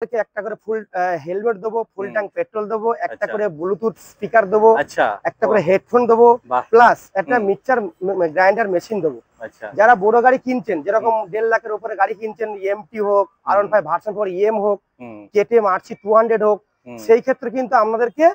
একটা করে ফুল হেলমেট দেবো, ফুল হুম। ট্যাঙ্ক পেট্রোল দেবো, একটা আচ্ছা করে ব্লুটুথ স্পিকার দেবো, আচ্ছা। একটা ও করে হেডফোন দেবো, বাহ। প্লাস একটা হুম। মিক্সচার গ্রাইন্ডার মেশিন দেবো। আচ্ছা। যারা বড় গাড়ি কিনছেন, যেরকম হুম 1.5 লাখের উপরে গাড়ি কিনছেন, এমটি হোক, হুম R15 ভার্সন 4 EM হোক, হুম কেটিএম RC 200 হোক, হুম। সেই ক্ষেত্রে কিন্তু আপনাদেরকে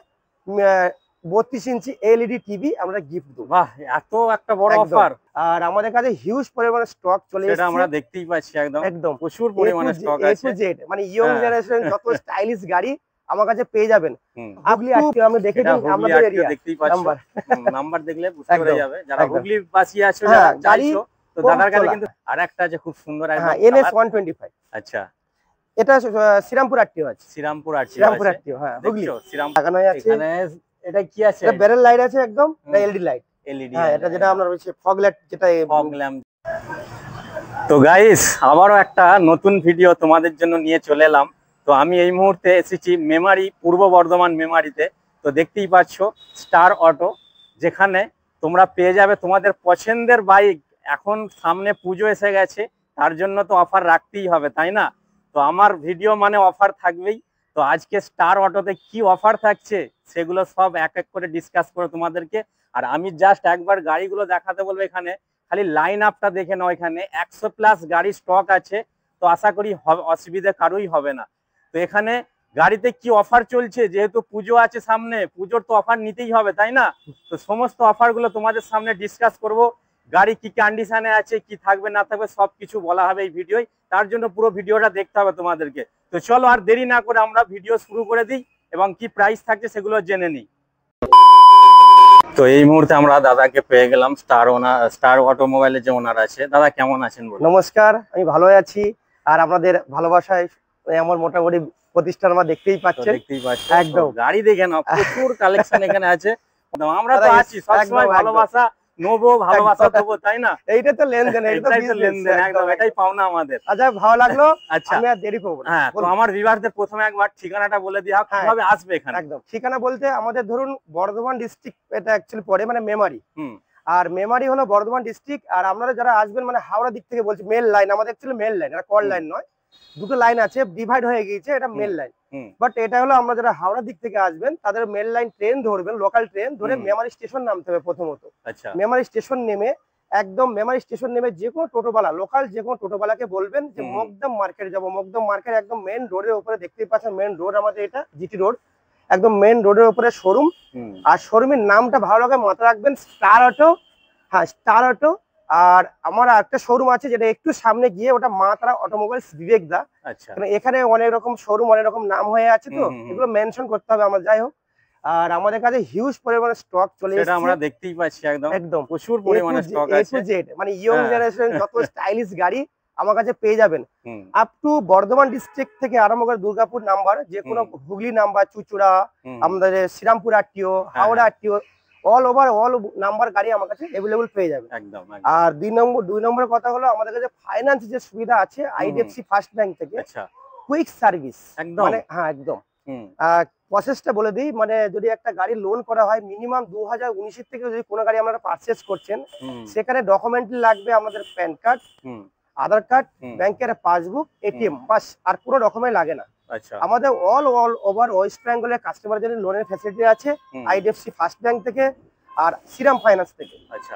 32 ইঞ্চি এলইডি টিভি আমরা গিফট দেবো। বাহ, এত একটা বড় একদম। অফার! আর আমাদের কাছে হিউজ পরিমাণে স্টক চলে সেটা এসেছে। আমরা দেখতেই পাচ্ছি, একদম একদম প্রচুর এ টু পরিমাণে স্টক এ টু আছে। জেড, মানে ইয়ং হ্যাঁ। জেনারেশন যত স্টাইলিশ গাড়ি আমার কাছে পেয়ে যাবেন। হুম। আপ টু আপনি দেখে এটা দিন হুগলি আমাদের আরটিও এরিয়া দেখতেই পাচ্ছ। নাম্বার। নাম্বার দেখলে বুঝতে পেরে একদম যাবে যারা একদম। হুগলি বাসী আছো, যারা হ্যাঁ, গাড়ি চাইছো। তো কম দাদার কাছে চলা। কিন্তু আর একটা আছে খুব সুন্দর হ্যাঁ, একদম NS কালার। 125। আচ্ছা। এটা শ্রীরামপুর আরটিও আছে। শ্রীরামপুর আরটিও শ্রীরামপুর আছে। আরটিও, হ্যাঁ, হুগলি। দেখছো শ্রীরাম লাগানো আছে। এখানে। এটা কি আছে? এটা ব্যারেল লাইট আছে একদম, এটা এলইডি লাইট। এলইডি হ্যাঁ, এটা যেটা একদম আপনার হচ্ছে ফগ লাইট, যেটা ফগ ল্যাম্প। তো গাইস, আবারও একটা নতুন ভিডিও তোমাদের জন্য নিয়ে চলে এলাম। তো আমি এই মুহূর্তে এসেছি মেমারি, পূর্ব বর্ধমান মেমারিতে। তো দেখতেই পাচ্ছ স্টার অটো, যেখানে তোমরা পেয়ে যাবে তোমাদের পছন্দের বাইক। এখন সামনে পুজো এসে গেছে, তার জন্য তো অফার রাখতেই হবে, তাই না? তো আমার ভিডিও মানে অফার থাকবেই। তো আজকে স্টার অটোতে কি অফার থাকছে সেগুলো সব এক এক করে ডিসকাস করে তোমাদেরকে। আর আমি জাস্ট একবার গাড়িগুলো দেখাতে বলবো। এখানে খালি লাইন আপটা দেখে নাও, এখানে 100+ গাড়ি স্টক আছে। তো আশা করি অসুবিধা কারোই হবে না। তো এখানে গাড়িতে কি অফার চলছে, যেহেতু পুজো আছে সামনে, পুজোর তো অফার নিতেই হবে, তাই না? তো সমস্ত অফার গুলো তোমাদের সামনে ডিসকাস করব। গাড়ি কি কন্ডিশনে আছে, কি থাকবে না থাকবে, সবকিছু বলা হবে এই ভিডিওয়। তার জন্য পুরো ভিডিওটা দেখতে হবে তোমাদেরকে। তো চলো আর দেরি না করে আমরা ভিডিও শুরু করে দিই এবং কি প্রাইস থাকছে সেগুলো জেনে নিই। তো এই মুহূর্তে আমরা দাদাকে পেয়ে গেলাম, স্টার অটোমোবাইলের যে ওনার আছে। দাদা কেমন আছেন বলুন? নমস্কার, আমি ভালো আছি। আর আপনাদের ভালোবাসায় আমার মোটামুটি প্রতিষ্ঠান আমরা দেখতেই তো পাচ্ছেন। দেখতেই পাচ্ছ, তো একদম। গাড়ি দেখে নাও, প্রচুর কালেকশন এখানে আছে। তো আমরা তো দাদা আছি সবসময়, একদম একদম ভালোবাসা নেবো, ভালোবাসা একদম। দেবো, তাই না? এইটা তো লেনদেন, এটা তো এটাই তো বিজনেস। লেনদেন, একদম একদম এটাই একদম। পাওনা আমাদের। আচ্ছা, ভালো লাগলো। আচ্ছা। আমি আর দেরি করবো না, হ্যাঁ, তো বলুন। আমার ভিউয়ারদের প্রথমে একবার ঠিকানাটা বলে দিয়া হ্যাঁ, কিভাবে আসবে এখানে। একদম। ঠিকানা বলতে আমাদের ধরুন বর্ধমান ডিস্ট্রিক্ট, এটা অ্যাকচুয়ালি পড়ে মানে মেমারি। হুম। আর মেমারি হলো বর্ধমান ডিস্ট্রিক্ট। আর আপনারা যারা আসবেন মানে হাওড়া দিক থেকে বলছি, মেল লাইন আমাদের অ্যাকচুয়ালি মেল লাইন, এটা কল হুম। লাইন নয়। দুটো লাইন আছে, ডিভাইড হয়ে গিয়েছে, এটা হুম। Mail line. হুম। বাট এটা হলো আমরা যারা হাওড়া দিক থেকে আসবেন তাদের মেল লাইন ট্রেন ধরবেন, লোকাল ট্রেন ধরে হুম। মেমারি স্টেশন নামতে হবে প্রথমত। আচ্ছা। মেমারি স্টেশন নেমে একদম মেমারি স্টেশন নেমে যে কোনো টোটোওয়ালা, লোকাল যে কোনো টোটোওয়ালাকে বলবেন যে হুম। হুম। মকদম মার্কেট যাবো। মকদম মার্কেট একদম মেন রোডের উপরে, দেখতেই পাচ্ছেন মেন রোড আমাদের, এটা জিটি রোড, একদম মেন রোডের উপরে শোরুম। হুম। আর শোরুমের নামটা ভালো লাগে মাথায় রাখবেন, স্টার অটো। হ্যাঁ, স্টার অটো। আর আমার একটা শোরুম আছে যেটা একটু সামনে গিয়ে, ওটা মা তারা অটোমোবাইলস বিবেকদা। আচ্ছা। কারণ এখানে অনেক রকম শোরুম, অনেক রকম নাম হয়ে আছে, হুম। তো হুম। হুম। এগুলো মেনশন করতে হবে আমার, যাই হোক। আর আমাদের কাছে হিউজ পরিমাণে স্টক চলে সেটা এসেছে। আমরা দেখতেই পাচ্ছি, একদম একদম প্রচুর পরিমাণে স্টক এ টু আছে। জেড, মানে ইয়ং হ্যাঁ। জেনারেশন যত স্টাইলিশ গাড়ি আমার কাছে পেয়ে যাবেন। হুম। আপ টু বর্ধমান ডিস্ট্রিক্ট থেকে আরম্ভ করে দুর্গাপুর নাম্বার, যে কোনো হুম। হুগলি নাম্বার, চুচুড়া, হুম। আমাদের শ্রীরামপুর আরটিও, হ্যাঁ হাওড়া হ্যাঁ, RTO, all over all number গাড়ি আমার কাছে অ্যাভেলেবল পেয়ে যাবেন। একদম একদম। আর দুই নম্বরের কথা হলো, আমাদের কাছে ফাইন্যান্স যে সুবিধা আছে হুম। হুম। আইডিএফসি ফার্স্ট ব্যাংক থেকে, আচ্ছা। Quick service. একদম। মানে হ্যাঁ, একদম। হুম। প্রসেসটা বলে দিই, মানে যদি একটা গাড়ি লোন করা হয় মিনিমাম 2019 থেকে, যদি কোনো গাড়ি আপনারা পারচেস করছেন, হুম। সেখানে ডকুমেন্ট লাগবে আমাদের প্যান কার্ড, হুম। আধার কার্ড, হুম। ব্যাংকের পাসবুক, এটিএম, হুম। বাস। আর কোনো ডকুমেন্ট লাগে না। আচ্ছা। আমাদের অল ওভার ওয়েস্ট বেঙ্গলের কাস্টমার জন্য লোনের ফ্যাসিলিটি আছে হুম। আইডিএফসি ফার্স্ট ব্যাংক থেকে আর শ্রীরাম ফাইন্যান্স থেকে। আচ্ছা।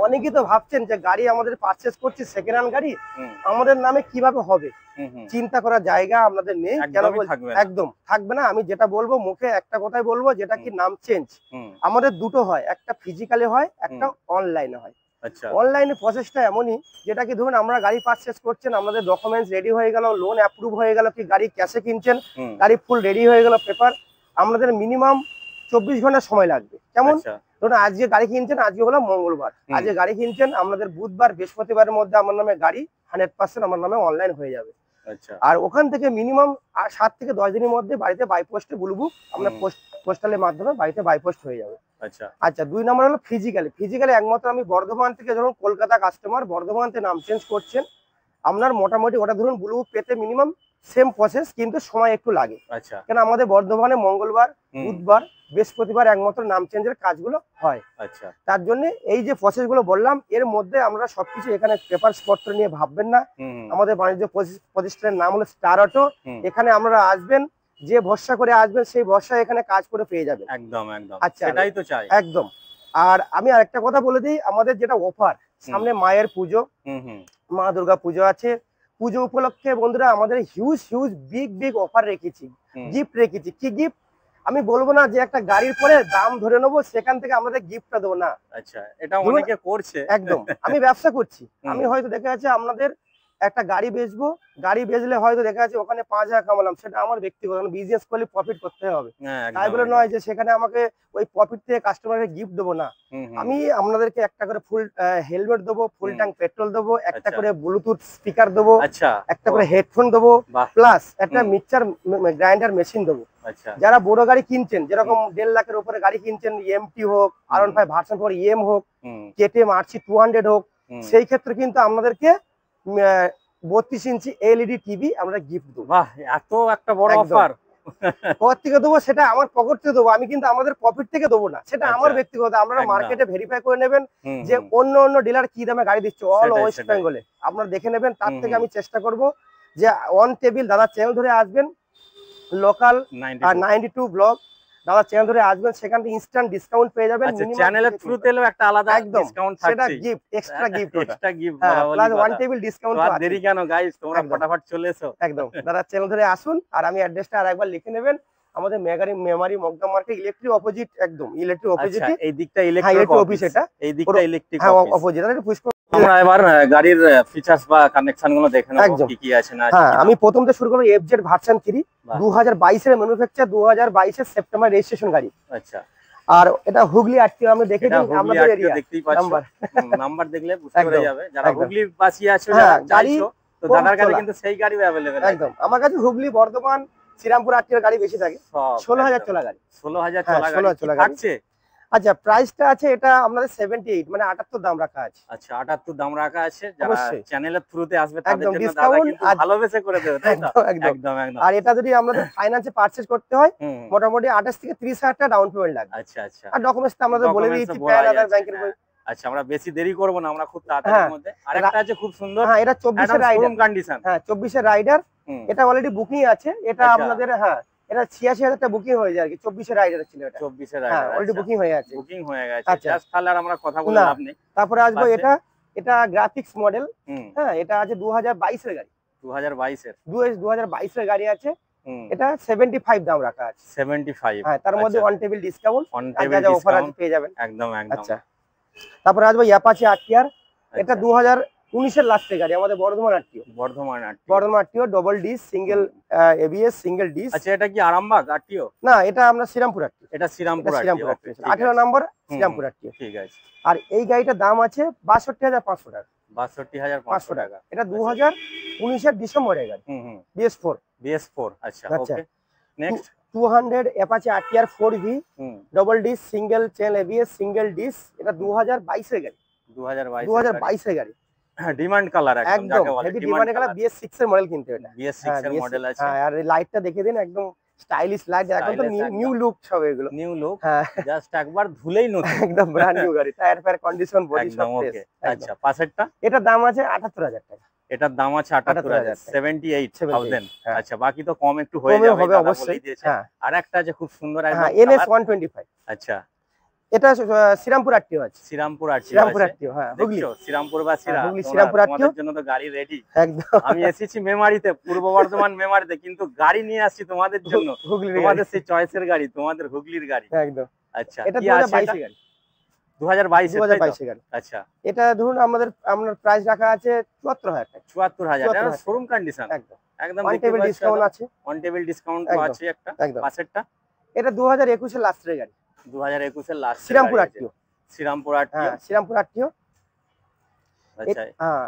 অনেকেই তো ভাবছেন যে গাড়ি আমাদের পারচেস করছি সেকেন্ড হ্যান্ড গাড়ি, হুম। আমাদের নামে কিভাবে হবে। হুম। হুম। চিন্তা করার জায়গা আপনাদের নেই, কেন একদমই বলছি? থাকবে না। একদম থাকবে না। আমি যেটা বলবো মুখে একটা কথাই বলবো, যেটা কি হুম। নাম চেঞ্জ। হুম। আমাদের দুটো হয়, একটা ফিজিক্যালি হয়, একটা হুম। অনলাইনে হয়। আচ্ছা। অনলাইনে প্রসেসটা এমনই, যেটা কি ধরুন আমরা গাড়ি পারচেস করছেন, আমাদের ডকুমেন্টস রেডি হয়ে গেল, লোন অ্যাপ্রুভ হয়ে গেল, কি গাড়ি ক্যাশে কিনছেন, হুম। গাড়ি ফুল রেডি হয়ে গেল পেপার, আমাদের মিনিমাম 24 ঘন্টা সময় লাগবে। কেমন? আচ্ছা। ধরুন আজকে গাড়ি কিনছেন, আজকে হলো মঙ্গলবার, হুম। আজকে গাড়ি কিনছেন, আমাদের বুধবার বৃহস্পতিবারের মধ্যে আমার নামে গাড়ি 100% আমার নামে অনলাইন হয়ে যাবে। আচ্ছা। আর ওখান থেকে মিনিমাম 7 থেকে 10 দিনের মধ্যে বাড়িতে বাই পোস্টে ব্লু বুক আপনার হুম। পোস্টালের মাধ্যমে বাড়িতে বাই পোস্ট হয়ে যাবে। আচ্ছা। আচ্ছা, 2 নম্বর হলো ফিজিক্যালি একমাত্র আমি বর্ধমান থেকে, ধরুন কলকাতা কাস্টমার বর্ধমান থেকে নাম চেঞ্জ করছেন, আপনার মোটামুটি ওটা ধরুন ব্লু বুক পেতে মিনিমাম সেম প্রসেস, কিন্তু সময় একটু লাগে। আচ্ছা কেন আমাদের বর্ধমানে মঙ্গলবার, বুধবার, বৃহস্পতিবার একমাত্র নাম চেঞ্জের কাজগুলো হয়। আচ্ছা তার জন্য এই যে প্রসেস গুলো বললাম, এর মধ্যে আমরা সবকিছু এখানে পেপার পত্র নিয়ে ভাববেন না। আমাদের বাণিজ্য প্রতিষ্ঠানের নাম হলো স্টার অটো। এখানে আপনারা আসবেন, যে ভরসা করে আসবেন সেই ভরসা এখানে কাজ করে পেয়ে যাবেন। একদম একদম, আচ্ছা, সেটাই তো চাই একদম। আর আমি আরেকটা কথা বলে দিই, আমাদের যেটা অফার, সামনে মায়ের পুজো, মা দুর্গা পুজো আছে। পুজো উপলক্ষে বন্ধুরা আমাদের হিউজ হিউজ বিগ অফার রেখেছি, গিফট রেখেছি। কি গিফট আমি বলবো না, যে একটা গাড়ির পরে দাম ধরে নেবো সেখান থেকে আমাদের গিফটটা দেবো না। আচ্ছা, এটা অনেকে করছে। একদম, আমি ব্যবসা করছি। আমি হয়তো দেখা যাচ্ছে আপনাদের একটা গাড়ি বেচবো, গাড়ি বেচলে হয়তো দেখা যাচ্ছে ওখানে 5,000 কামালাম, সেটা আমার ব্যক্তিগত, বিজনেস করলে প্রফিট করতে হবে। তাই বলে নয় যে সেখানে আমাকে ওই প্রফিট থেকে কাস্টমারকে গিফট দেবো না। আমি আপনাদেরকে একটা করে ফুল হেলমেট দেবো, ফুল ট্যাঙ্ক পেট্রোল দেবো, একটা করে ব্লুটুথ স্পিকার দেবো, একটা করে হেডফোন দেবো, প্লাস একটা মিক্সচার গ্রাইন্ডার মেশিন দেবো। যারা বড় গাড়ি কিনছেন, যেরকম 1.5 লাখের উপরে গাড়ি কিনছেন, এমটি হোক, R15 ভার্সন 4 EM হোক, KTM RC 200 হোক, সেই ক্ষেত্রে কিন্তু আপনাদেরকে 32 ইঞ্চি LED টিভি আমরা গিফট দেবো। বাহ, এত একটা বড় অফার! পকেট থেকে দেবো, সেটা আমার পকেট থেকে দেবো, আমি কিন্তু আমাদের প্রফিট থেকে দেবো না, সেটা আমার ব্যক্তিগত। আপনারা মার্কেটে ভেরিফাই করে নেবেন যে অন্য ডিলার কি দামে গাড়ি দিচ্ছে, অল ওয়েস্ট বেঙ্গলে আপনারা দেখে নেবেন। তার থেকে আমি চেষ্টা করব যে অন টেবিল, দাদা চ্যানেল ধরে আসবেন, লোকাল 92 ব্লক, দাদা চ্যানেল ধরে আসবেন, সেখান থেকে ইনস্ট্যান্ট ডিসকাউন্ট পেয়ে যাবেন। চ্যানেলের থ্রুতে এলো একটা আলাদা ডিসকাউন্ট থাকছে, সেটা gift, extra gift, extra gift, plus one table discount. তো দেরি কেন গাইস, তোমরা ফটাফট চলে এসো। একদম, দাদা চ্যানেল ধরে আসুন। আর আমি অ্যাড্রেসটা আরেকবার লিখে নেবেন, আমাদের মেমারি মগদা মার্কেট ইলেকট্রিক অপোজিট, একদম ইলেকট্রিক অপোজিট। এই দিকটা ইলেকট্রিক অফিস, এটা এই দিকটা ইলেকট্রিক অপোজিট। আমরা এবার গাড়ির ফিচারস বা কানেকশন গুলো দেখে নেব, কি কি আছে না আছে। হ্যাঁ, আমি প্রথম থেকে শুরু করব FZ ভার্সন 3, 2022 এর ম্যানুফ্যাকচার, 2022 এর সেপ্টেম্বর রেজিস্ট্রেশন গাড়ি। আচ্ছা, আর এটা হুগলি আরটিও, আমি দেখে দিন আমাদের এরিয়া দেখতেই পাচ্ছেন, নাম্বার দেখলে বুঝতে পেরে যাবে যারা হুগলি বাসী আছে, যারা চাইছো, তো দাদার কাছে কিন্তু সেই গাড়িও अवेलेबल আছে। একদম, আমার কাছে হুগলি, বর্ধমান, শ্রীরামপুর আরটিওর গাড়ি বেশি থাকে। 16,000 চলা গাড়ি, 16,000 চলা গাড়ি আছে। আচ্ছা, প্রাইসটা আছে এটা আপনাদের 78, মানে 78 দাম রাখা আছে। আচ্ছা, 78 দাম রাখা আছে। যারা চ্যানেলের থ্রুতে আসবে তাদের জন্য দাদা কিন্তু ভালোবেসে করে দেবে, তাই তো? একদম একদম। আর এটা যদি আমাদের ফাইন্যান্সে পারচেজ করতে হয়, মোটামুটি 28 থেকে 30,000 টাকা ডাউন পেমেন্ট লাগবে। আচ্ছা আচ্ছা। আর ডকুমেন্টস তো আমাদের বলে দিয়েছি, প্যান আধার, ব্যাংকের বই। আচ্ছা, আমরা বেশি দেরি করব না, আমরা খুব তাড়াতাড়ির মধ্যে। আরেকটা আছে খুব সুন্দর, হ্যাঁ, এটা 24 এর রাইডার কন্ডিশন। হ্যাঁ, 24 এর রাইডার, এটা অলরেডি বুকিং আছে। এটা আপনাদের, হ্যাঁ, এটা 86,000 টাকা বুকিং হয়ে যায় আর কি। 24 এর রাইডার ছিল এটা, 24 এর রাইডার অলরেডি বুকিং হয়ে আছে, বুকিং হয়ে গেছে। জাস্ট তাহলে আর আমরা কথা বলে লাভ নেই। তারপরে আসবো এটা গ্রাফিক্স মডেল। হ্যাঁ, এটা আছে 2022 এর গাড়ি, 2022 এর 2022 এর গাড়ি আছে। এটা 75 দাম রাখা আছে, 75। হ্যাঁ, তার মধ্যে অন টেবিল ডিসকাউন্ট, অফার আছে, পেয়ে যাবেন। একদম একদম। আচ্ছা, তারপরে আসবো অ্যাপাচি RTR, এটা 2019 এর লাস্টের গাড়ি, আমাদের Bardhaman RTO, double disc, single ABS, single dish. আচ্ছা, এটা কি আরামবাগ আরটিও? না, এটা আমরা শ্রীরামপুর আরটিও। এটা শ্রীরামপুর আরটিও, 18 নম্বর শ্রীরামপুর আরটিও। ঠিক আছে। আর এই গাড়িটার দাম আছে 62,500 টাকা। 62,500 টাকা। এটা 2019 এর ডিসেম্বরের গাড়ি, BS4। আচ্ছা, okay. Next 200 Apache RTR 4V, double disc, single chain ABS, single disc. এটা 2022 এর গাড়ি, 2022 এর গাড়ি। ডিমান্ড কালার, একদম হেভি ডিমান্ড কালার। BS6 এর মডেল কিনতে, এটা BS6 এর মডেল আছে। হ্যাঁ, আর এই লাইটটা দেখে দিন, একদম স্টাইলিশ লাইট, এখন তো নিউ লুক সব এগুলো, নিউ লুক। জাস্ট একবার ধুলেই নতুন, একদম ব্র্যান্ড নিউ গাড়ি। টায়ার ফায়ার কন্ডিশন, বডি সব ফ্রেশ। আচ্ছা, পাশেরটা, এটার দাম আছে 78,000 টাকা। এটার দাম আছে 78,000, 78,000। আচ্ছা, বাকি তো কম একটু হয়ে যাবে, হবে অবশ্যই। হ্যাঁ, আর একটা আছে খুব সুন্দর, NS 125। আচ্ছা, এটা শ্রীরামপুর আরটিও আছে, শ্রীরামপুর আরটিও। হ্যাঁ, হুগলি শ্রীরামপুর বাসীরা, শ্রীরামপুর আরটিও জন্য তো গাড়ি রেডি। একদম, আমি এসেছি মেমারিতে, পূর্ব বর্ধমান মেমারিতে, কিন্তু গাড়ি নিয়ে আসছি তোমাদের জন্য, তোমাদের সেই চয়েসের গাড়ি, তোমাদের হুগলির গাড়ি। একদম। আচ্ছা, এটা 2022 এর গাড়ি, 2022 এর গাড়ি। আচ্ছা, এটা ধরুন আপনার প্রাইস রাখা আছে 74,000 টাকা। 74,000 এটা শোরুম কন্ডিশন, একদম অন টেবিল ডিসকাউন্ট আছে, অন টেবিল ডিসকাউন্ট আছে একটা। পাশেরটা, এটা 2021 এর লাস্টের গাড়ি, 2021 এর last, Srirampur RTO. Srirampur RTO. Srirampur RTO. আচ্ছা, হ্যাঁ,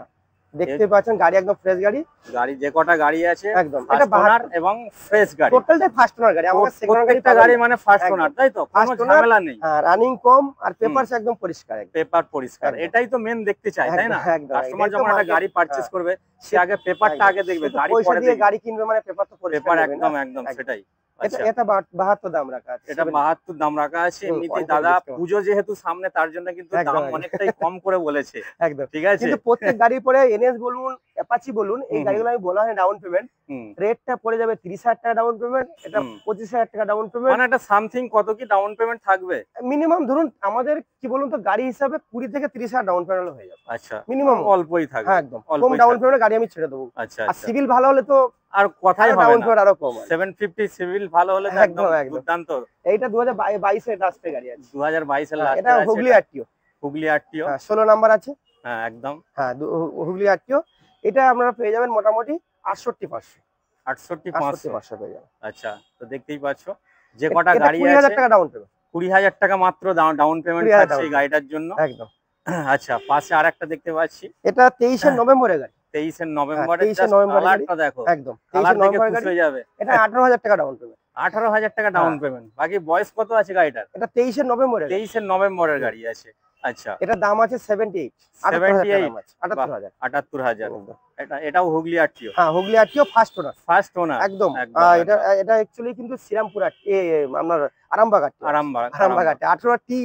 দেখতে পাচ্ছেন গাড়ি একদম ফ্রেশ গাড়ি। গাড়ি যে কটা গাড়ি আছে একদম এটা ওনার এবং ফ্রেশ গাড়ি, টোটালটাই ফার্স্ট ওনার গাড়ি। আমাদের সেকেন্ড প্রত্যেকটা গাড়ি মানে ফার্স্ট ওনার, তাই তো? কোনো ঝামেলা নেই, রানিং কম আর পেপারস একদম পরিষ্কার, পেপার পরিষ্কার। এটাই তো মেন দেখতে চাই, তাই না? কাস্টমার যখন একটা গাড়ি পারচেজ করবে সে আগে পেপারটা আগে দেখবে, গাড়ি পরে দেখবে। গাড়ি কিনবে মানে পেপার তো পরিষ্কার, পেপার একদম একদম সেটাই। এটা 72 দাম রাখা আছে, এটা 72 দাম রাখা আছে। এমনিতে দাদা পুজো যেহেতু সামনে তার জন্য কিন্তু দাম অনেকটাই কম করে বলেছে, একদম ঠিক আছে। কিন্তু প্রত্যেক গাড়ির পরে এনএস বলুন অ্যাপাচি বলুন এই গাড়িগুলো আমি বলা হয় ডাউন পেমেন্ট রেটটা পড়ে যাবে 30,000 টাকা ডাউন পেমেন্ট, এটা 25,000 টাকা ডাউন পেমেন্ট। মানে এটা সামথিং কত কি ডাউন পেমেন্ট থাকবে? মিনিমাম ধরুন আমাদের কি বলুন তো গাড়ি হিসাবে 20 থেকে 30,000 ডাউন পেমেন্ট হয়ে যাবে। আচ্ছা, মিনিমাম অল্পই থাকবে। হ্যাঁ একদম কম ডাউন পেমেন্ট গাড়ি আমি ছেড়ে দেবো। আচ্ছা, আর সিভিল ভালো হলে তো আর কথাই হবে ডাউন না, পেমেন্ট আরো কম 750 সিভিল ভালো হলে তো একদম দুর্দান্ত। এইটা 2022 এর লাস্টের গাড়ি আছে, 2022 এর লাস্ট। এটা Hooghly RTO, Hooghly RTO 16 number আছে। হ্যাঁ একদম, হ্যাঁ হুগলি আরটিও। এটা আপনারা পেয়ে যাবেন মোটামুটি 68,500 68,500 পেয়ে যাবেন। আচ্ছা, তো দেখতেই পাচ্ছো যে কটা গাড়ি আছে 20,000 টাকা ডাউন পেমেন্ট, 20,000 টাকা মাত্র ডাউন পেমেন্ট থাকছে এই গাড়িটার জন্য একদম। আচ্ছা, পাশে আরেকটা দেখতে পাচ্ছি, এটা 23 নভেম্বরের গাড়ি, 23 নভেম্বরের। 23 নভেম্বরের কালারটা দেখো, একদম 23 নভেম্বরের গাড়ি হয়ে যাবে। এটা 18,000 টাকা ডাউন পেমেন্ট, 18,000 টাকা ডাউন পেমেন্ট। বাকি বয়স কত আছে গাড়িটার? এটা 23 নভেম্বরের, 23 নভেম্বরের গাড়ি আছে। আচ্ছা, এটা দাম আছে 78 78,000। এটাও হুগলি আরটিও। হ্যাঁ হুগলি আরটিও ফার্স্ট ওনার একদম। এটা অ্যাকচুয়ালি কিন্তু শ্রীরামপুর আপনার আরামবাগ 18 টি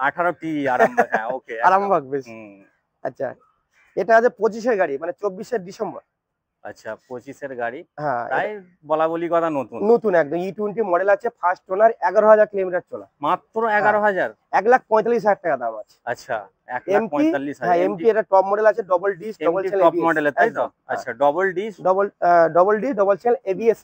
18 টি আরামবাগ। হ্যাঁ ওকে, আরামবাগ বেশ। আচ্ছা, এটা আছে 25 এর গাড়ি, মানে 24 ডিসেম্বর। আচ্ছা, 25 এর গাড়ি, হ্যাঁ তাই বলা বলি কথা নতুন একদম E20 মডেল আছে, ফার্স্ট ওনার, 11,000 কিলোমিটার চলা, মাত্র 11,000, 1,45,000 টাকা দাম আছে। আচ্ছা, 1,45,000 এমটি। এটা টপ মডেল আছে, ডবল ডিস ডবল চেল টপ মডেল, তাই তো? আচ্ছা, ডবল ডিস ডবল চেল এবিএস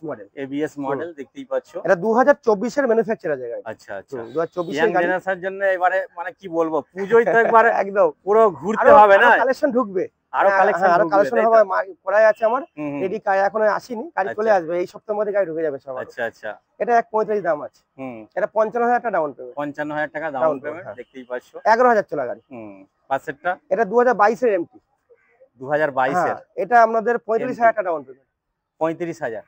মডেল, দেখতেই পাচ্ছো। এটা 2024 এর ম্যানুফ্যাকচার আছে গাড়ি। আচ্ছা আচ্ছা, 2024 এর গাড়ি জেনারেশনের জন্য এবারে মানে কি বলবো, পুজোই তো একবারে একদম পুরো ঘুরতে হবে না, কালেকশন ঢুকবে, আরো কালেকশন হবে। করাই আছে আমার রেডি, এখনো আসেনি, গাড়ি চলে আসবে এই সপ্তাহের মধ্যে, গাড়ি ঢুকে যাবে সব। আচ্ছা আচ্ছা, এটা 1,35,000 দাম আছে। এটা 55,000 টাকা ডাউন পেমেন্ট, 55,000 টাকা ডাউন পেমেন্ট, দেখতেই পাচ্ছো। 11,000 চলা গাড়ি। পাশেরটা এটা 2022 এর এমটি, 2022 এর। এটা আপনাদের 35,000 টাকা ডাউন পেমেন্ট, 35,000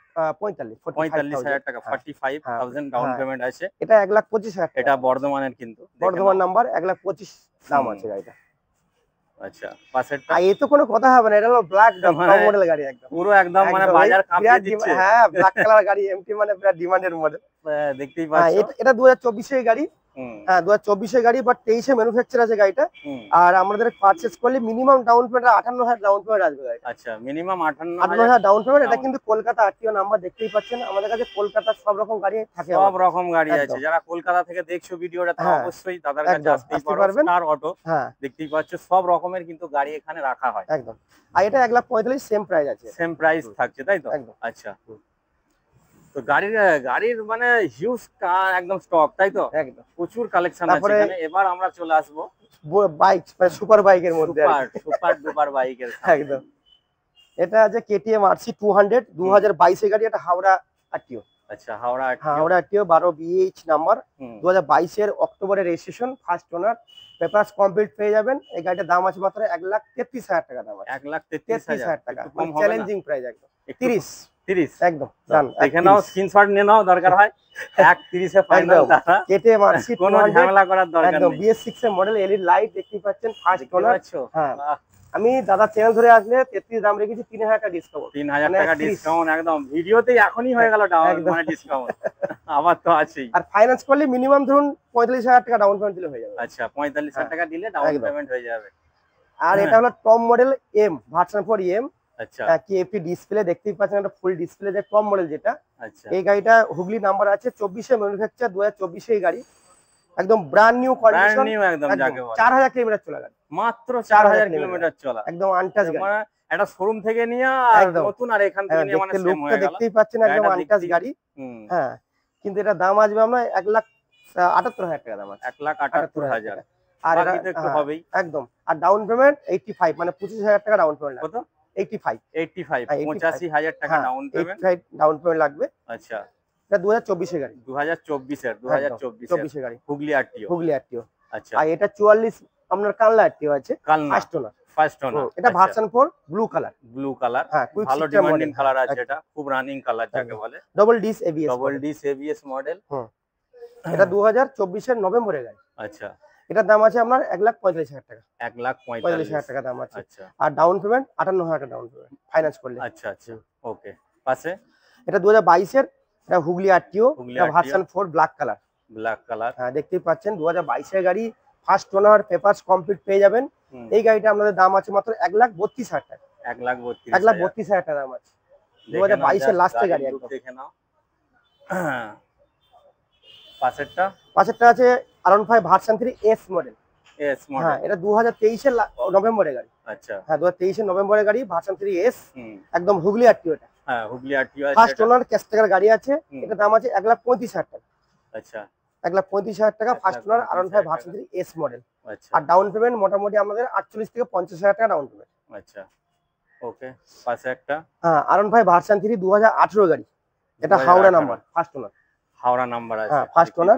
45,000 টাকা, 45,000 ডাউন পেমেন্ট আছে। এটা 1,25,000 এটা বর্ধমানের, কিন্তু বর্ধমান নাম্বার, 1,25,000 দাম আছে গাড়িটা। আচ্ছা, পাশেরটা এই তো কোনো কথা হবে না, এটা হলো ব্ল্যাক টপ মডেল গাড়ি, একদম পুরো একদম মানে বাজার কাঁপিয়ে দিচ্ছে। হ্যাঁ, ব্ল্যাক কালার গাড়ি, এমটি মানে বিরাট ডিমান্ডের মডেল, দেখতেই পাচ্ছো। এটা 2024 এর গাড়ি। হ্যাঁ 2024 এর গাড়ি, বাট 23 এ ম্যানুফ্যাকচার আছে গাড়িটা। আর আমাদের পারচেজ করলে minimum down payment 58,000 down payment আসবে গাড়িটা। আচ্ছা, মিনিমাম 58,000 ডাউন পেমেন্ট। এটা কিন্তু কলকাতা আরটিও নাম্বার, দেখতেই পাচ্ছেন। আমাদের কাছে কলকাতার সব রকম গাড়ি থাকে, সব রকম গাড়ি আছে। যারা কলকাতা থেকে দেখছো ভিডিওটা, তারা অবশ্যই তাদের কাছে আসতেই পারবেন। স্টার অটো, দেখতেই পাচ্ছো সব রকমের কিন্তু গাড়ি এখানে রাখা হয়। একদম। আর এটা 1,45,000 সেম প্রাইস আছে, সেম প্রাইস থাকছে, তাই তো? আচ্ছা, তো গাড়ির মানে হিউজ একদম স্টক, তাই তো? একদম প্রচুর কালেকশন আছে এখানে। এবার আমরা চলে আসবো বাইক, মানে সুপার বাইকের মধ্যে, সুপার ডুপার বাইকের একদম। এটা আছে KTM RC 200, 2022 এর গাড়ি, এটা হাওড়া আরটিও। আচ্ছা, হাওড়া আরটিও 12 BH নাম্বার, 2022 এর অক্টোবরের registration, first owner, papers complete পেয়ে যাবেন। এই গাড়িটার দাম আছে মাত্র 1,33,000 টাকা দাম আছে, 1,33,000 টাকা, চ্যালেঞ্জিং প্রাইস একদম। 30 একদম ডান। দেখে নাও, স্ক্রিনশট নিয়ে নাও, দরকার হয় 1,30 এ ফাইনাল। KTM RC কোনো ঝামেলা করার দরকার নেই, একদম BS6 এর মডেল, এলইডি লাইট, দেখতেই পাচ্ছেন, ফার্স্ট ওনার। হ্যাঁ, আমি দাদা চ্যানেল ধরে আসলে 33 দাম রেখেছি, 3,000 টাকা ডিসকাউন্ট, 3,000 টাকা ডিসকাউন্ট একদম ভিডিওতেই এখনই হয়ে গেল মানে ডিসকাউন্ট। আবার তো আছেই। আর ফাইনান্স করলে মিনিমাম ধরুন 45,000 টাকা ডাউন পেমেন্ট দিলে হয়ে যাবে। আচ্ছা, 45,000 টাকা দিলে ডাউন পেমেন্ট হয়ে যাবে। আর এটা হলো top model M, version 4 M. আচ্ছা, KFT ডিসপ্লে, দেখতেই পাচ্ছেন, একটা ফুল ডিসপ্লে, যে টপ মডেল যেটা। আচ্ছা, এই গাড়িটা হুগলি নাম্বার আছে, 24 এ ম্যানুফ্যাকচার, 2024 এই গাড়ি, একদম ব্র্যান্ড নিউ কন্ডিশন, একদম যাকে বলে 4,000 কিলোমিটার চলা গাড়ি, মাত্র 4,000 কিলোমিটার চলা, একদম আনটাচ গাড়ি। মানে একটা শোরুম থেকে নিয়ে আর নতুন, আর এখান থেকে নিয়ে মানে সেম হয়ে গেল। দেখতেই পাচ্ছেন একদম আনটাচ গাড়ি। হ্যাঁ, কিন্তু এটা দাম আসবে আমরা 1,78,000 টাকা দাম আছে, 1,78,000। আর এটা একটু হবেই একদম। আর ডাউন পেমেন্ট 85, মানে 25,000 টাকা ডাউন পেমেন্ট। কত? 85 85,000 টাকা ডাউন পেমেন্ট, ডাউন পেমেন্ট লাগবে। আচ্ছা, এটা 2024 এর গাড়ি, 2024 এর গাড়ি, হুগলি আরটিও। আচ্ছা, আচ্ছা, আর এটা 44 আপনার কানলা আরটিও আছে, ফার্স্ট ওনার, এটা version 4 blue colour. Blue colour, হ্যাঁ ভালো ডিমান্ডিং কালার আছে, এটা খুব রানিং কালার যাকে বলে। Double disc ABS, double disc ABS model. এটা 2024 এর নভেম্বরের গাড়ি। আচ্ছা, এটার দাম আছে আপনার 1,45,000 টাকা। 1,45,000 টাকা দাম আছে। আচ্ছা, আর ডাউন পেমেন্ট 58,000 টাকা ডাউন পেমেন্ট ফাইন্যান্স করলে। আচ্ছা আচ্ছা, ওকে। পাশে এটা 2022 এর, এটা হুগলি আরটিও, এটা version 4 black colour. Black colour, হ্যাঁ দেখতেই পাচ্ছেন 2022 এর গাড়ি, ফার্স্ট ওনার, পেপারস কমপ্লিট পেয়ে যাবেন। এই গাড়িটা আমাদের দাম আছে মাত্র 1,32,000 টাকা। 1,32,000 টাকা দাম আছে। 2022 এর লাস্টের গাড়ি একদম। দেখে নাও। পাশেরটা আছে R15 version 3 S model. S model, হ্যাঁ এটা 2023 এর নভেম্বরের গাড়ি। আচ্ছা, হ্যাঁ 2023 এর নভেম্বরের গাড়ি, ভার্সন 3 এস, একদম হুগলি আরটিও। এটা হ্যাঁ হুগলি আরটিও আছে, ফার্স্ট ওনার ক্যাশ টাকার গাড়ি আছে। এটা দাম আছে 1,35,000 টাকা। আচ্ছা, 1,35,000 টাকা first owner R15 version 3 S model. আচ্ছা, আর ডাউন পেমেন্ট মোটামুটি আমাদের 48 থেকে 50,000 টাকা ডাউন পেমেন্ট। আচ্ছা, ওকে। পাশে একটা হ্যাঁ R15 ভার্সন 3 2018 গাড়ি। এটা Howrah number, first owner. Howrah number আছে, হ্যাঁ ফার্স্ট ওনার,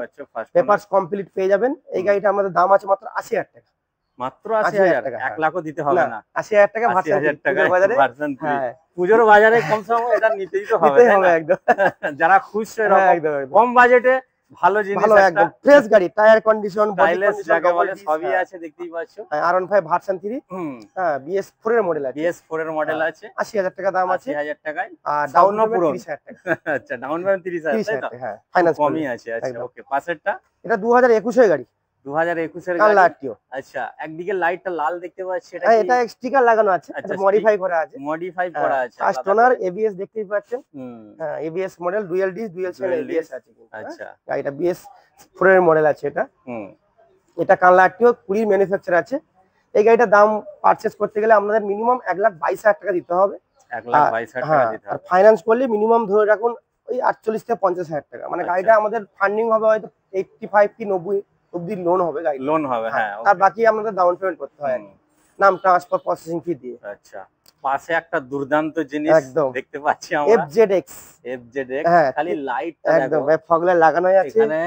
পেপারস কমপ্লিট পেয়ে যাবেন। এই গাড়িটা আমাদের দাম আছে মাত্র 80,000 টাকা। মাত্র 80,000 টাকা, 1 লাখও দিতে হবে না। 80,000 টাকা ভার্সন 3 ভার্সন 3 পুজোর বাজারে কম সম এটা নিতেই তো হবে একদম। যারা খুশি কম বাজেটে ভালো জিনিস, ভালো একদম ফ্রেশ গাড়ি, টায়ার কন্ডিশন, বডি টাইলেস কন্ডিশন যাকে বলে সবই আছে, দেখতেই পাচ্ছ। R15 ভার্সন 3, হ্যাঁ BS4 এর মডেল আছে। BS4 এর মডেল আছে, 80,000 টাকা দাম আছে। 80,000 টাকায় আর ডাউন পেমেন্ট 30,000 টাকা। আচ্ছা, ডাউন পেমেন্ট 30,000 তাই তো? হ্যাঁ ফাইনান্স কমই আছে। আচ্ছা, ওকে। পাশেরটা এটা 2021 এর গাড়ি, 2021 এর কানলা গাড়ি। আরটিও। আচ্ছা, একদিকে লাইটটা লাল দেখতে পাচ্ছি, এটা এটা স্টিকার লাগানো আছে, এটা মডিফাই করা আছে। মডিফাই করা আছে, ফার্স্ট ওনার এবিএস দেখতেই পাচ্ছেন। হ্যাঁ ABS model, dual disc, dual channel ABS আছে কিন্তু। আচ্ছা, এটা BS4 এর মডেল আছে এটা। এটা কানলা আরটিও 20 ম্যানুফ্যাকচার আছে। এই গাড়িটার দাম পারচেজ করতে গেলে আপনাদের মিনিমাম 1,22,000 টাকা দিতে হবে। 1,22,000 টাকা দিতে আর হবে। ফাইন্যান্স করলে মিনিমাম ধরে রাখুন ওই 48 থেকে 50,000 টাকা। মানে গাড়িটা আমাদের ফান্ডিং হবে হয়তো 85 কি 90 অবধি লোন হবে গাড়ি, লোন হবে। হ্যাঁ, আর বাকি আমাদের ডাউন পেমেন্ট করতে হয় নাম ট্রান্সফার প্রসেসিং ফি দিয়ে। আচ্ছা, পাশে একটা দুর্দান্ত জিনিস একদম দেখতে পাচ্ছি আমরা, FZX। খালি লাইট একদম ফগ লাইট লাগানো আছে এখানে।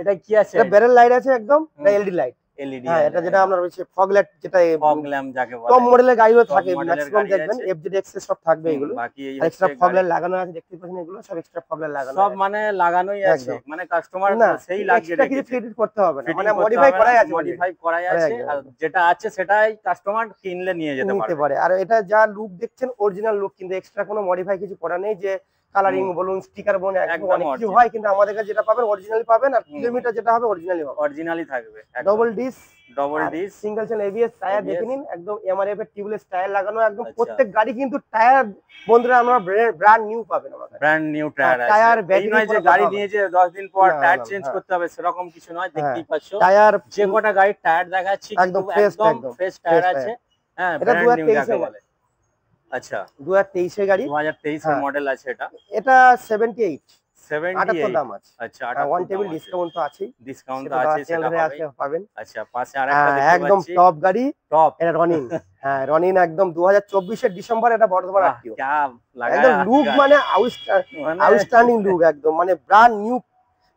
এটা কি আছে? এটা ব্যারেল লাইট আছে একদম, এটা এলইডি লাইট। এলইডি, হ্যাঁ এটা যেটা আমরা রয়েছে ফগ লাইট, যেটা ফগ ল্যাম্প যাকে বলে। টপ মডেলের গাড়িও থাকে, মডেলের ম্যাক্সিমাম গাড়ি দেখবেন আছে। FZX এর সব থাকবে এগুলো। বাকি এই এক্সট্রা হচ্ছে ফগ গাড়ি। লাইট লাগানো আছে, দেখতে পাচ্ছেন এগুলো সব এক্সট্রা ফগ লাইট লাগানো সব আছে। মানে লাগানোই আছে, একদম। মানে কাস্টমার না সেই লাগিয়ে এক্সট্রা কিছু রেখেছে। ফিট করতে হবে না, Fitting মানে করতে মডিফাই হবে না, করাই আছে, মডিফাই করাই আছে, আর যেটা আছে সেটাই কাস্টমার কিনলে নিয়ে যেতে নিতে পারবে। পারে। আর এটা যা লুক দেখছেন অরিজিনাল লুক, কিন্তু এক্সট্রা কোনো মডিফাই কিছু করা নেই, যে কালারিং বলুন, স্টিকার বলুন, একদম অনেক কিছু হয়, কিন্তু আমাদের কাছে যেটা পাবেন অরিজিনালি পাবেন, আর কিলোমিটার যেটা হবে অরিজিনালি হবে। অরিজিনালি থাকবে। Double disc, double disc, single channel ABS tyre দেখে নিন, একদম এমআরএফ এর টিউবলেস টায়ার লাগানো একদম। আচ্ছা। প্রত্যেক গাড়ি কিন্তু টায়ার বন্ধুরা আমরা ব্র্যান্ড নিউ পাবেন আমাদের। ব্র্যান্ড নিউ টায়ার আছে। টায়ার এই নয় যে গাড়ি নিয়ে যে 10 দিন পর টায়ার চেঞ্জ করতে হবে, সেরকম কিছু নয়। দেখতেই পাচ্ছ টায়ার যে কটা গাড়ির টায়ার দেখাচ্ছি একদম ফ্রেশ টায়ার আছে। হ্যাঁ, এটা ব্র্যান্ড নিউ 2023 যাকে বলে। আচ্ছা, 2023 এর গাড়ি, 2023 এর মডেল আছে এটা। এটা 78 78 দাম আছে। আচ্ছা, ওয়ান টেবিল ডিসকাউন্ট তো আছেই, ডিসকাউন্ট তো আছে, সেটা পাবেন। আচ্ছা, পাশে আরেকটা দেখতে একদম পাচ্ছি, টপ গাড়ি, টপ। এটা রনিন। হ্যাঁ রনিন একদম 2024 এর ডিসেম্বর, এটা বর্ধমান আরটিও। क्या लगाया একদম লুক মানে মানে আউটস্ট্যান্ডিং লুক, একদম মানে ব্র্যান্ড নিউ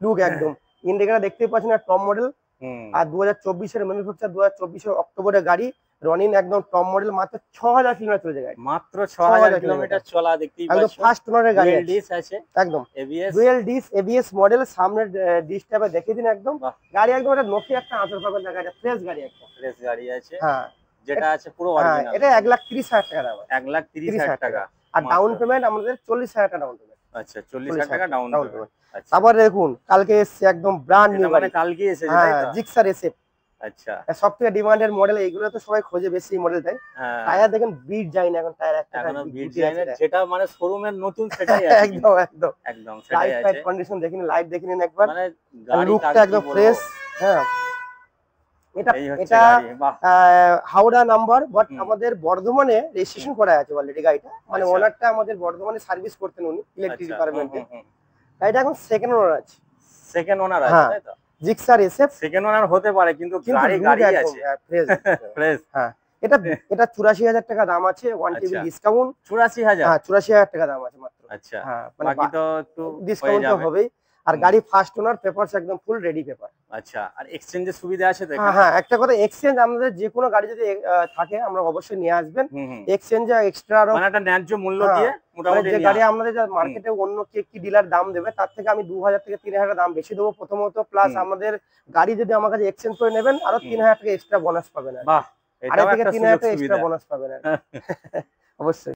লুক একদম। ইন্ডিকেটর দেখতেই পাচ্ছেন, টপ মডেল। আর 2024 এর ম্যানুফ্যাকচার, 2024 এর অক্টোবরের গাড়ি, রনিন একদম টপ মডেল। মাত্র 6,000 কিলোমিটার চলে যায়, মাত্র 6,000 কিলোমিটার চলা। দেখতেই একদম পাচ্ছ, ফার্স্ট ওনারের গাড়ি ডুয়াল আছে। ডিস আছে, একদম ABS, dual dish ABS model. সামনের ডিসটাপে দেখিয়ে দিন একদম। বাহ। গাড়ি একদম একটা নতুন একটা আঁচড় পাবেন না, গাড়িটা ফ্রেশ গাড়ি একটা। ফ্রেশ গাড়ি আছে। হ্যাঁ যেটা আছে পুরো হ্যাঁ, অরিজিনাল। এটা 1,30,000 টাকা দাম, 1,30,000 টাকা। আর ডাউন পেমেন্ট আমাদের 40,000 টাকা ডাউন পেমেন্ট। আচ্ছা, 40,000 টাকা ডাউন পেমেন্ট। আচ্ছা, তারপর দেখুন কালকে এসছে একদম ব্র্যান্ড নিউ মানে গাড়ি। কালকে এসেছে, তাই হ্যাঁ তো? Gixxer SF. আচ্ছা, সবথেকে ডিমান্ডের মডেল, এইগুলো তো সবাই খোঁজে বেশি মডেলটাই। হ্যাঁ, টায়ার দেখেন বিট যায় না এখন, টায়ার একটা এখনো বিট বিট আছে ডিজাইনের এটা। যেটা মানে শোরুমের নতুন সেটাই আছে। একদম একদম একদম সেটাই লাইট আছে। ফাইট কন্ডিশন দেখে নিন, লাইট দেখে নিন একবার, মানে গাড়ি লুকটা একদম ফ্রেশ। হ্যাঁ এটা এই হচ্ছে এটা গাড়ি। বাহ, হাওড়া নাম্বার, বাট আমাদের বর্ধমানে রেজিস্ট্রেশন করা আছে অলরেডি গাড়িটা। মানে আচ্ছা। ওনারটা আমাদের বর্ধমানে সার্ভিস করতেন উনি, ইলেকট্রিক আচ্ছা, ডিপার্টমেন্টে। গাড়িটা এখন সেকেন্ড ওনার আছে, সেকেন্ড ওনার আছে, হ্যাঁ। তাই তো? Gixxer SF. সেকেন্ড ওনার হতে পারে, কিন্তু গাড়ি লুক গাড়ি একদম আছে, ফ্রেশ। ফ্রেশ। হ্যাঁ এটা 84,000 টাকা দাম আছে, ওয়ান টেবিল আচ্ছা। ডিসকাউন্ট। 84,000। হ্যাঁ 84,000 টাকা দাম আছে মাত্র। আচ্ছা, হ্যাঁ মানে বাকি তো একটু হয়ে ডিসকাউন্ট তো যাবে। হবেই। আর গাড়ি ফার্স্ট ওনার, পেপারস একদম ফুল রেডি পেপার। আচ্ছা, আর এক্সচেঞ্জের সুবিধা আছে তো হ্যাঁ এখানে? হ্যাঁ, একটা কথা, এক্সচেঞ্জ আমাদের যে কোনো গাড়ি যদি থাকে আমরা অবশ্যই নিয়ে আসবেন। এক্সচেঞ্জ এক্সট্রা আরো মানে একটা ন্যায্য মূল্য হ্যাঁ, দিয়ে মানে মোটামুটি যে গাড়ি আমাদের মার্কেটে অন্য কি ডিলার দাম দেবে তার থেকে আমি 2000 থেকে 3000 দাম বেশি দেবো প্রথমত, প্লাস আমাদের গাড়ি যদি আমার কাছে এক্সচেঞ্জ করে নেবেন আরো 3000 টাকা এক্সট্রা বোনাস পাবেন। বাহ, এটাও একটা সুযোগ এক্সট্রা সুবিধা। বোনাস পাবেন অবশ্যই।